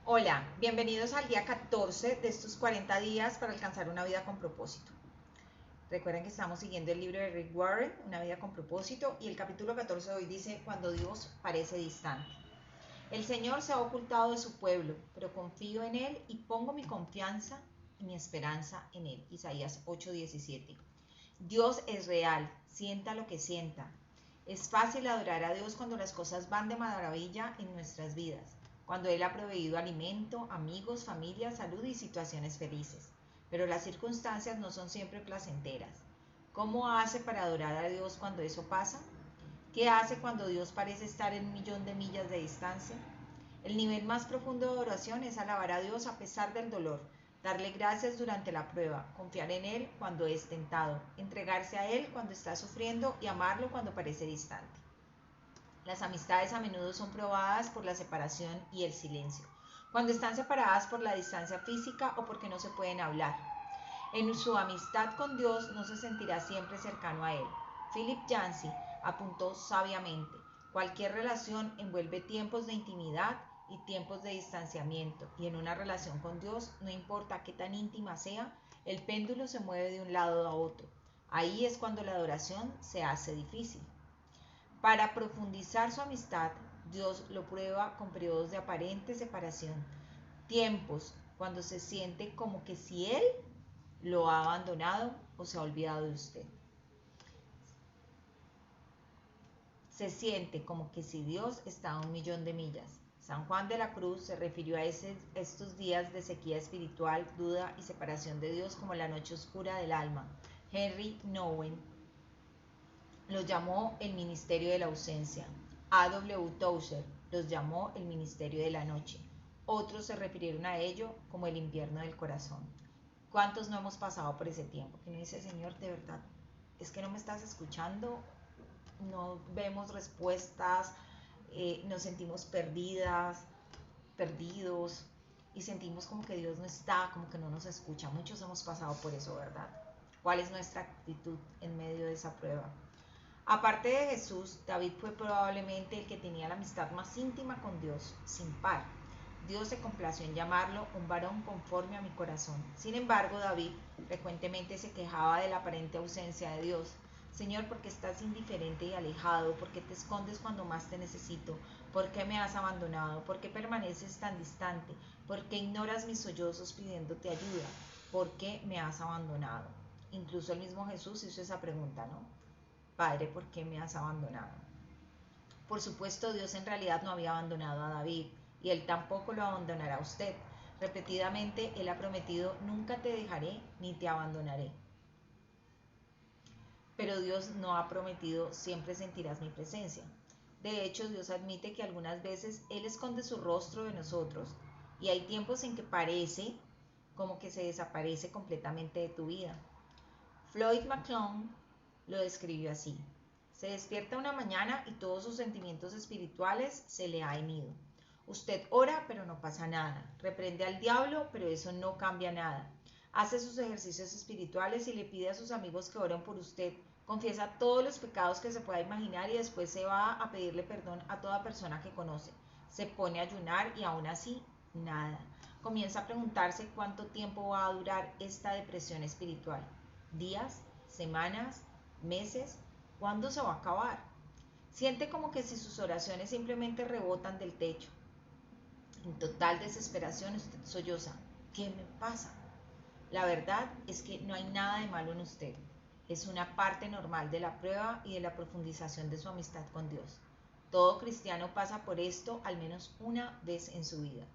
Hola, bienvenidos al día 14 de estos 40 días para alcanzar una vida con propósito. Recuerden que estamos siguiendo el libro de Rick Warren, Una vida con propósito, y el capítulo 14 de hoy dice, cuando Dios parece distante. El Señor se ha ocultado de su pueblo, pero confío en Él y pongo mi confianza y mi esperanza en Él. Isaías 8:17. Dios es real, sienta lo que sienta. Es fácil adorar a Dios cuando las cosas van de maravilla en nuestras vidas, cuando Él ha proveído alimento, amigos, familia, salud y situaciones felices. Pero las circunstancias no son siempre placenteras. ¿Cómo hace para adorar a Dios cuando eso pasa? ¿Qué hace cuando Dios parece estar en 1.000.000 de millas de distancia? El nivel más profundo de adoración es alabar a Dios a pesar del dolor, darle gracias durante la prueba, confiar en Él cuando es tentado, entregarse a Él cuando está sufriendo y amarlo cuando parece distante. Las amistades a menudo son probadas por la separación y el silencio, cuando están separadas por la distancia física o porque no se pueden hablar. En su amistad con Dios no se sentirá siempre cercano a Él. Philip Yancey apuntó sabiamente, cualquier relación envuelve tiempos de intimidad y tiempos de distanciamiento, y en una relación con Dios, no importa qué tan íntima sea, el péndulo se mueve de un lado a otro. Ahí es cuando la adoración se hace difícil. Para profundizar su amistad, Dios lo prueba con periodos de aparente separación, tiempos cuando se siente como que si Él lo ha abandonado o se ha olvidado de usted. Se siente como que si Dios está a 1.000.000 de millas. San Juan de la Cruz se refirió a estos días de sequía espiritual, duda y separación de Dios como la noche oscura del alma. Henry Nouwen los llamó el ministerio de la ausencia. A.W. Tozer los llamó el ministerio de la noche. Otros se refirieron a ello como el invierno del corazón. ¿Cuántos no hemos pasado por ese tiempo? Que uno dice, Señor, de verdad, es que no me estás escuchando, no vemos respuestas, nos sentimos perdidas, perdidos, y sentimos como que Dios no está, como que no nos escucha. Muchos hemos pasado por eso, ¿verdad? ¿Cuál es nuestra actitud en medio de esa prueba? Aparte de Jesús, David fue probablemente el que tenía la amistad más íntima con Dios, sin par. Dios se complació en llamarlo un varón conforme a mi corazón. Sin embargo, David frecuentemente se quejaba de la aparente ausencia de Dios. Señor, ¿por qué estás indiferente y alejado? ¿Por qué te escondes cuando más te necesito? ¿Por qué me has abandonado? ¿Por qué permaneces tan distante? ¿Por qué ignoras mis sollozos pidiéndote ayuda? ¿Por qué me has abandonado? Incluso el mismo Jesús hizo esa pregunta, ¿no? Padre, ¿por qué me has abandonado? Por supuesto, Dios en realidad no había abandonado a David y Él tampoco lo abandonará a usted. Repetidamente, Él ha prometido, nunca te dejaré ni te abandonaré. Pero Dios no ha prometido, siempre sentirás mi presencia. De hecho, Dios admite que algunas veces Él esconde su rostro de nosotros y hay tiempos en que parece como que se desaparece completamente de tu vida. Floyd McClung lo describió así. Se despierta una mañana y todos sus sentimientos espirituales se le han ido. Usted ora, pero no pasa nada. Reprende al diablo, pero eso no cambia nada. Hace sus ejercicios espirituales y le pide a sus amigos que oren por usted. Confiesa todos los pecados que se pueda imaginar y después se va a pedirle perdón a toda persona que conoce. Se pone a ayunar y aún así, nada. Comienza a preguntarse cuánto tiempo va a durar esta depresión espiritual. ¿Días? ¿Semanas? ¿Meses? ¿Cuándo se va a acabar? Siente como que si sus oraciones simplemente rebotan del techo. En total desesperación usted solloza. ¿Qué me pasa? La verdad es que no hay nada de malo en usted. Es una parte normal de la prueba y de la profundización de su amistad con Dios. Todo cristiano pasa por esto al menos una vez en su vida.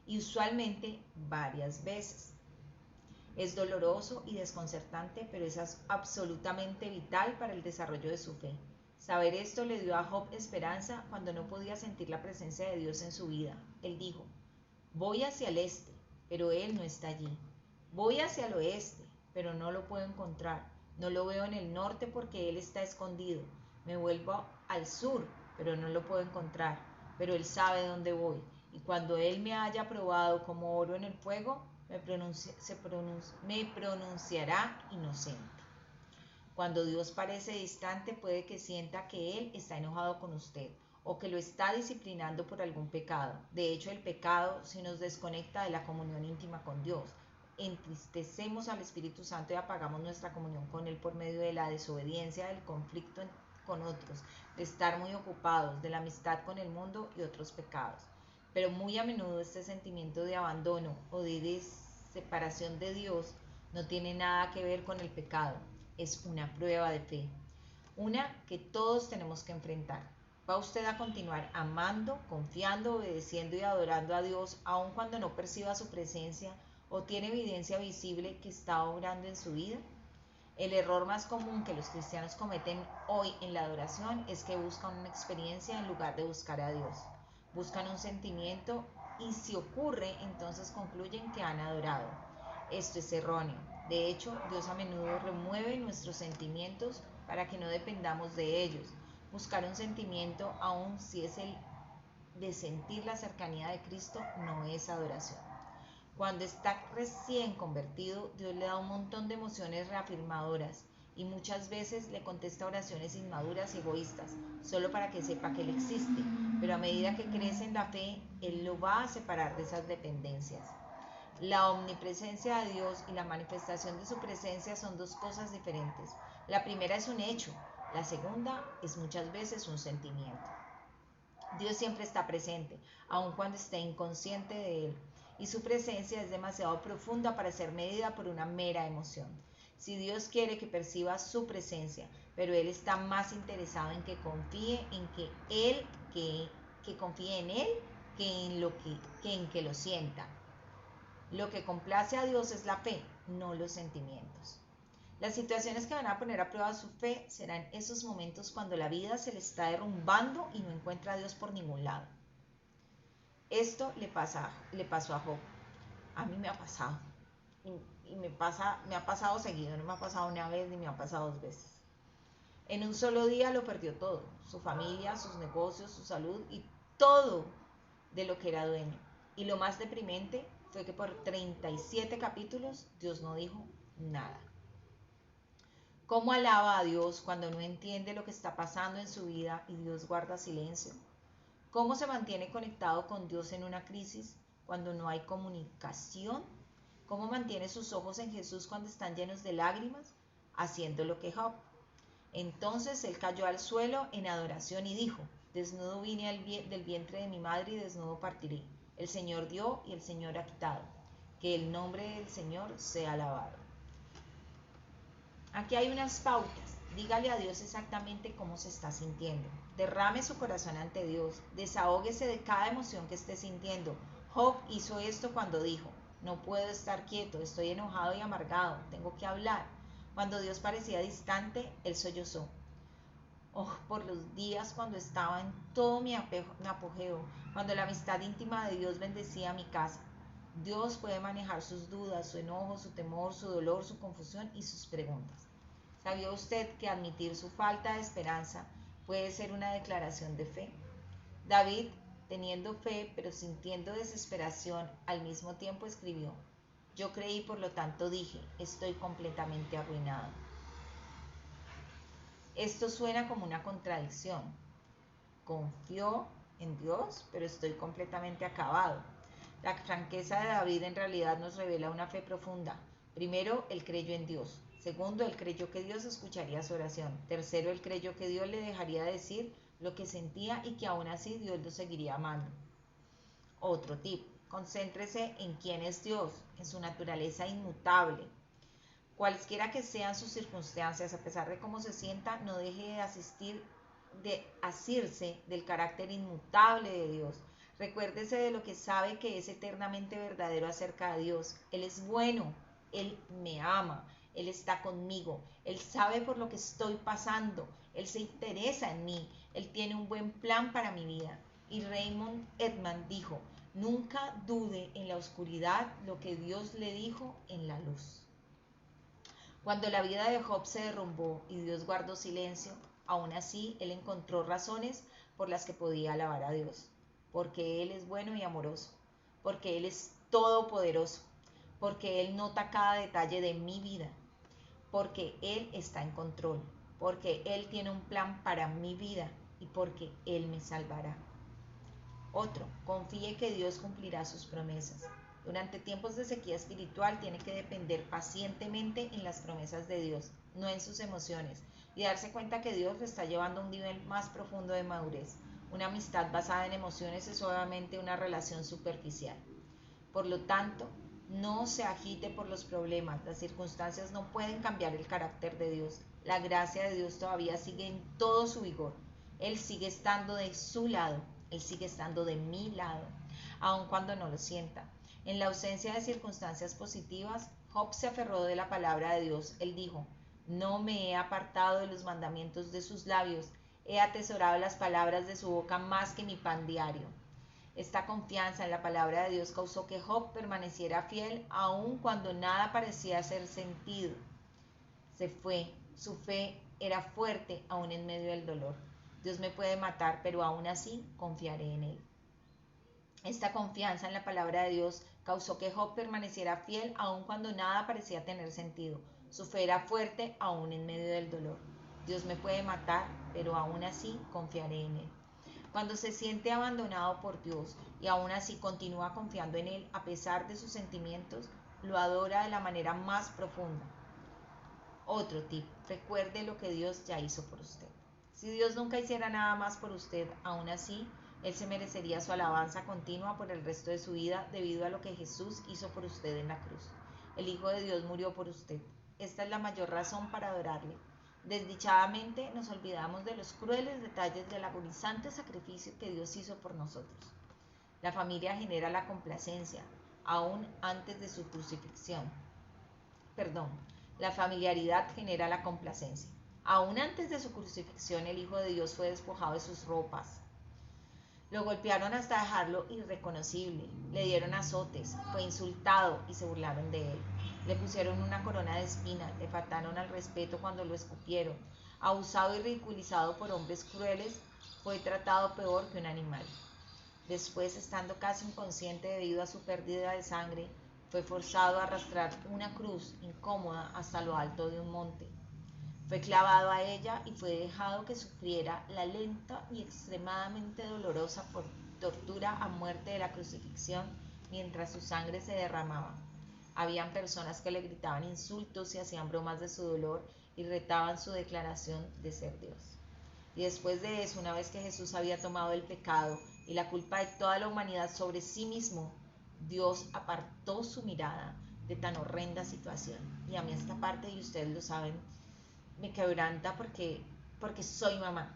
Y usualmente varias veces. Es doloroso y desconcertante, pero es absolutamente vital para el desarrollo de su fe. Saber esto le dio a Job esperanza cuando no podía sentir la presencia de Dios en su vida. Él dijo, voy hacia el este, pero Él no está allí. Voy hacia el oeste, pero no lo puedo encontrar. No lo veo en el norte porque Él está escondido. Me vuelvo al sur, pero no lo puedo encontrar. Pero Él sabe dónde voy. Y cuando Él me haya probado como oro en el fuego, me pronunciará inocente. Cuando Dios parece distante, puede que sienta que Él está enojado con usted o que lo está disciplinando por algún pecado. De hecho, el pecado si nos desconecta de la comunión íntima con Dios. Entristecemos al Espíritu Santo y apagamos nuestra comunión con Él por medio de la desobediencia, del conflicto con otros, de estar muy ocupados, de la amistad con el mundo y otros pecados. Pero muy a menudo este sentimiento de abandono o de separación de Dios no tiene nada que ver con el pecado, es una prueba de fe, una que todos tenemos que enfrentar. ¿Va usted a continuar amando, confiando, obedeciendo y adorando a Dios aun cuando no perciba su presencia o tiene evidencia visible que está obrando en su vida? El error más común que los cristianos cometen hoy en la adoración es que buscan una experiencia en lugar de buscar a Dios. Buscan un sentimiento y si ocurre, entonces concluyen que han adorado. Esto es erróneo. De hecho, Dios a menudo remueve nuestros sentimientos para que no dependamos de ellos. Buscar un sentimiento, aun si es el de sentir la cercanía de Cristo, no es adoración. Cuando está recién convertido, Dios le da un montón de emociones reafirmadoras y muchas veces le contesta oraciones inmaduras y egoístas, solo para que sepa que Él existe, pero a medida que crece en la fe, Él lo va a separar de esas dependencias. La omnipresencia de Dios y la manifestación de su presencia son dos cosas diferentes. La primera es un hecho, la segunda es muchas veces un sentimiento. Dios siempre está presente, aun cuando esté inconsciente de Él, y su presencia es demasiado profunda para ser medida por una mera emoción. Si Dios quiere que perciba su presencia, pero Él está más interesado en que confíe confíe en Él que en que lo sienta. Lo que complace a Dios es la fe, no los sentimientos. Las situaciones que van a poner a prueba su fe serán esos momentos cuando la vida se le está derrumbando y no encuentra a Dios por ningún lado. Esto le pasó a Job. A mí me ha pasado. Y me ha pasado seguido, no me ha pasado una vez ni me ha pasado dos veces. En un solo día lo perdió todo, su familia, sus negocios, su salud y todo de lo que era dueño. Y lo más deprimente fue que por 37 capítulos Dios no dijo nada. ¿Cómo alaba a Dios cuando no entiende lo que está pasando en su vida y Dios guarda silencio? ¿Cómo se mantiene conectado con Dios en una crisis cuando no hay comunicación? ¿Cómo mantiene sus ojos en Jesús cuando están llenos de lágrimas? Haciendo lo que Job. Entonces él cayó al suelo en adoración y dijo: desnudo vine del vientre de mi madre y desnudo partiré. El Señor dio y el Señor ha quitado. Que el nombre del Señor sea alabado. Aquí hay unas pautas. Dígale a Dios exactamente cómo se está sintiendo. Derrame su corazón ante Dios. Desahóguese de cada emoción que esté sintiendo. Job hizo esto cuando dijo: no puedo estar quieto, estoy enojado y amargado, tengo que hablar. Cuando Dios parecía distante, él sollozó. Oh, por los días cuando estaba en todo mi apogeo, cuando la amistad íntima de Dios bendecía mi casa. Dios puede manejar sus dudas, su enojo, su temor, su dolor, su confusión y sus preguntas. ¿Sabía usted que admitir su falta de esperanza puede ser una declaración de fe? David, teniendo fe pero sintiendo desesperación al mismo tiempo, escribió: yo creí, por lo tanto dije, estoy completamente arruinado. Esto suena como una contradicción. Confío en Dios, pero estoy completamente acabado. La franqueza de David en realidad nos revela una fe profunda. Primero, él creyó en Dios. Segundo, él creyó que Dios escucharía su oración. Tercero, él creyó que Dios le dejaría decir lo que sentía y que aún así Dios lo seguiría amando. Otro tip: concéntrese en quién es Dios, en su naturaleza inmutable. Cualesquiera que sean sus circunstancias, a pesar de cómo se sienta, no deje de asirse del carácter inmutable de Dios. Recuérdese de lo que sabe que es eternamente verdadero acerca de Dios. Él es bueno, Él me ama, Él está conmigo, Él sabe por lo que estoy pasando, Él se interesa en mí, Él tiene un buen plan para mi vida. Y Raymond Edman dijo: nunca dude en la oscuridad lo que Dios le dijo en la luz. Cuando la vida de Job se derrumbó y Dios guardó silencio, aún así él encontró razones por las que podía alabar a Dios. Porque Él es bueno y amoroso, porque Él es todopoderoso, porque Él nota cada detalle de mi vida, porque Él está en control, porque Él tiene un plan para mi vida, y porque Él me salvará. Otro, confíe que Dios cumplirá sus promesas. Durante tiempos de sequía espiritual tiene que depender pacientemente en las promesas de Dios, no en sus emociones, y darse cuenta que Dios le está llevando a un nivel más profundo de madurez. Una amistad basada en emociones es obviamente una relación superficial. Por lo tanto, no se agite por los problemas, las circunstancias no pueden cambiar el carácter de Dios. La gracia de Dios todavía sigue en todo su vigor. Él sigue estando de su lado, Él sigue estando de mi lado, aun cuando no lo sienta. En la ausencia de circunstancias positivas, Job se aferró de la palabra de Dios. Él dijo, no me he apartado de los mandamientos de sus labios, he atesorado las palabras de su boca más que mi pan diario. Esta confianza en la palabra de Dios causó que Job permaneciera fiel aun cuando nada parecía hacer sentido. Su fe era fuerte aún en medio del dolor. Dios me puede matar, pero aún así confiaré en Él. Esta confianza en la palabra de Dios causó que Job permaneciera fiel aun cuando nada parecía tener sentido. Su fe era fuerte aún en medio del dolor. Dios me puede matar, pero aún así confiaré en Él. Cuando se siente abandonado por Dios y aún así continúa confiando en Él a pesar de sus sentimientos, lo adora de la manera más profunda. Otro tip, recuerde lo que Dios ya hizo por usted. Si Dios nunca hiciera nada más por usted, aún así, Él se merecería su alabanza continua por el resto de su vida debido a lo que Jesús hizo por usted en la cruz. El Hijo de Dios murió por usted. Esta es la mayor razón para adorarle. Desdichadamente nos olvidamos de los crueles detalles del agonizante sacrificio que Dios hizo por nosotros. La familia genera la complacencia, aún antes de su crucifixión. La familiaridad genera la complacencia. Aún antes de su crucifixión, el Hijo de Dios fue despojado de sus ropas. Lo golpearon hasta dejarlo irreconocible, le dieron azotes, fue insultado y se burlaron de él. Le pusieron una corona de espinas, le faltaron al respeto cuando lo escupieron. Abusado y ridiculizado por hombres crueles, fue tratado peor que un animal. Después, estando casi inconsciente debido a su pérdida de sangre, fue forzado a arrastrar una cruz incómoda hasta lo alto de un monte. Fue clavado a ella y fue dejado que sufriera la lenta y extremadamente dolorosa tortura a muerte de la crucifixión mientras su sangre se derramaba. Habían personas que le gritaban insultos y hacían bromas de su dolor y retaban su declaración de ser Dios. Y después de eso, una vez que Jesús había tomado el pecado y la culpa de toda la humanidad sobre sí mismo, Dios apartó su mirada de tan horrenda situación. Y a mí esta parte, y ustedes lo saben, me quebranta porque soy mamá.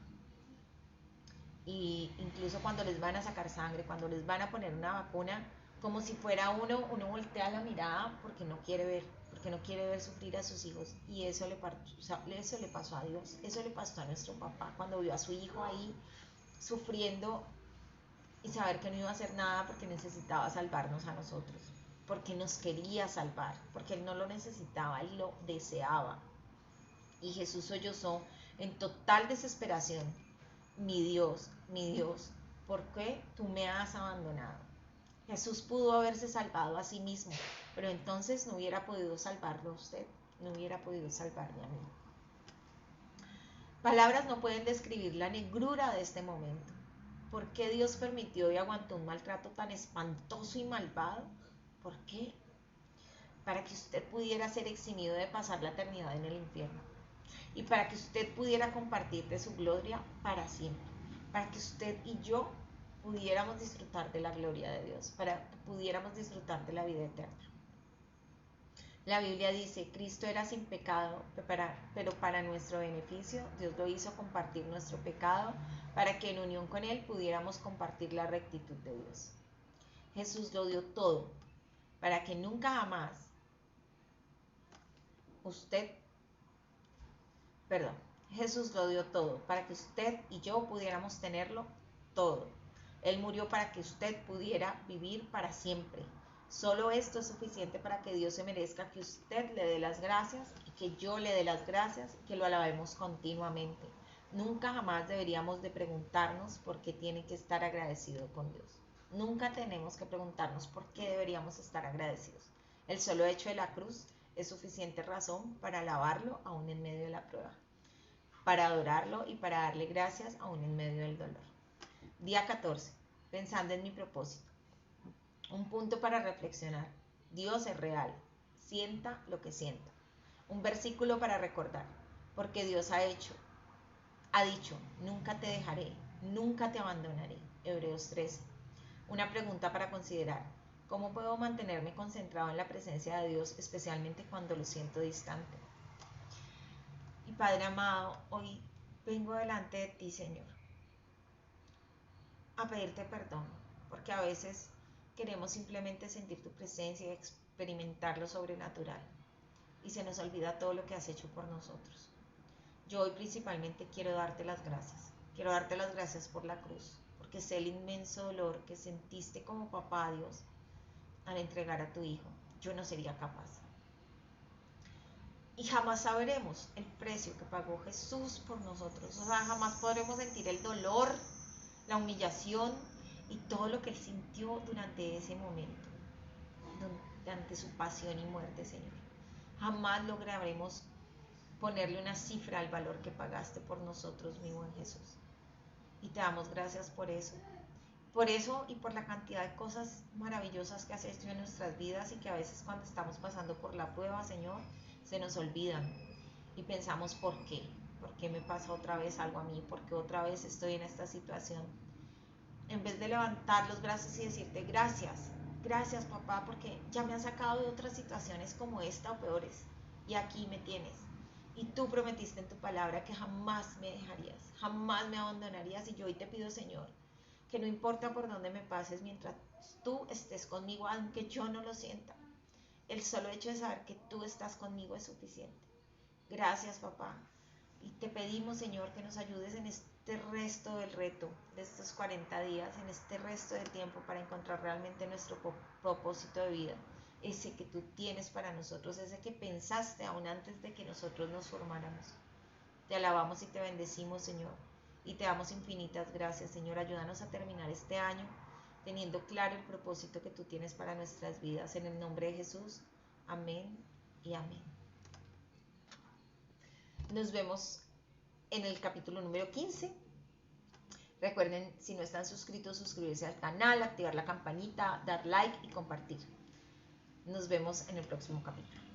Y incluso cuando les van a sacar sangre, cuando les van a poner una vacuna, como si fuera uno voltea la mirada porque no quiere ver sufrir a sus hijos. Y eso le pasó a Dios, eso le pasó a nuestro papá cuando vio a su hijo ahí sufriendo y saber que no iba a hacer nada porque necesitaba salvarnos a nosotros, porque nos quería salvar, porque Él no lo necesitaba, Él lo deseaba. Y Jesús sollozó en total desesperación, mi Dios, ¿por qué tú me has abandonado? Jesús pudo haberse salvado a sí mismo, pero entonces no hubiera podido salvarlo a usted, no hubiera podido salvarme a mí. Palabras no pueden describir la negrura de este momento. ¿Por qué Dios permitió y aguantó un maltrato tan espantoso y malvado? ¿Por qué? Para que usted pudiera ser eximido de pasar la eternidad en el infierno. Y para que usted pudiera compartir de su gloria para siempre. Para que usted y yo pudiéramos disfrutar de la gloria de Dios. Para que pudiéramos disfrutar de la vida eterna. La Biblia dice, Cristo era sin pecado, pero para nuestro beneficio Dios lo hizo compartir nuestro pecado para que en unión con Él pudiéramos compartir la rectitud de Dios. Jesús lo dio todo para que nunca jamás Jesús lo dio todo para que usted y yo pudiéramos tenerlo todo. Él murió para que usted pudiera vivir para siempre. Solo esto es suficiente para que Dios se merezca que usted le dé las gracias y que yo le dé las gracias y que lo alabemos continuamente. Nunca jamás deberíamos de preguntarnos por qué tiene que estar agradecido con Dios. Nunca tenemos que preguntarnos por qué deberíamos estar agradecidos. El solo hecho de la cruz es suficiente razón para alabarlo aún en medio de la prueba. para adorarlo y para darle gracias aún en medio del dolor. Día 14. Pensando en mi propósito. Un punto para reflexionar. Dios es real. Sienta lo que siento. Un versículo para recordar. Porque Dios ha dicho, nunca te dejaré, nunca te abandonaré. Hebreos 13. Una pregunta para considerar. ¿Cómo puedo mantenerme concentrado en la presencia de Dios, especialmente cuando lo siento distante? Y Padre amado, hoy vengo delante de ti, Señor, a pedirte perdón, porque a veces queremos simplemente sentir tu presencia y experimentar lo sobrenatural, y se nos olvida todo lo que has hecho por nosotros. Yo hoy principalmente quiero darte las gracias. Quiero darte las gracias por la cruz, porque sé el inmenso dolor que sentiste como papá, Dios, al entregar a tu hijo. Yo no sería capaz. Y jamás sabremos el precio que pagó Jesús por nosotros. O sea, jamás podremos sentir el dolor, la humillación y todo lo que Él sintió durante ese momento, durante su pasión y muerte, Señor. Jamás lograremos ponerle una cifra al valor que pagaste por nosotros, mi buen Jesús. Y te damos gracias por eso. Por eso y por la cantidad de cosas maravillosas que has hecho en nuestras vidas y que a veces cuando estamos pasando por la prueba, Señor, se nos olvidan y pensamos ¿por qué? ¿Por qué me pasa otra vez algo a mí? ¿Por qué otra vez estoy en esta situación? En vez de levantar los brazos y decirte gracias, gracias papá, porque ya me han sacado de otras situaciones como esta o peores y aquí me tienes. Y tú prometiste en tu palabra que jamás me dejarías, jamás me abandonarías y yo hoy te pido, Señor, que no importa por dónde me pases mientras tú estés conmigo, aunque yo no lo sienta. El solo hecho de saber que tú estás conmigo es suficiente. Gracias, papá. Y te pedimos, Señor, que nos ayudes en este resto del reto, de estos 40 días, en este resto del tiempo para encontrar realmente nuestro propósito de vida. Ese que tú tienes para nosotros, ese que pensaste aún antes de que nosotros nos formáramos. Te alabamos y te bendecimos, Señor. Y te damos infinitas gracias, Señor. Ayúdanos a terminar este año teniendo claro el propósito que tú tienes para nuestras vidas. En el nombre de Jesús. Amén y amén. Nos vemos en el capítulo número 15. Recuerden, si no están suscritos, suscribirse al canal, activar la campanita, dar like y compartir. Nos vemos en el próximo capítulo.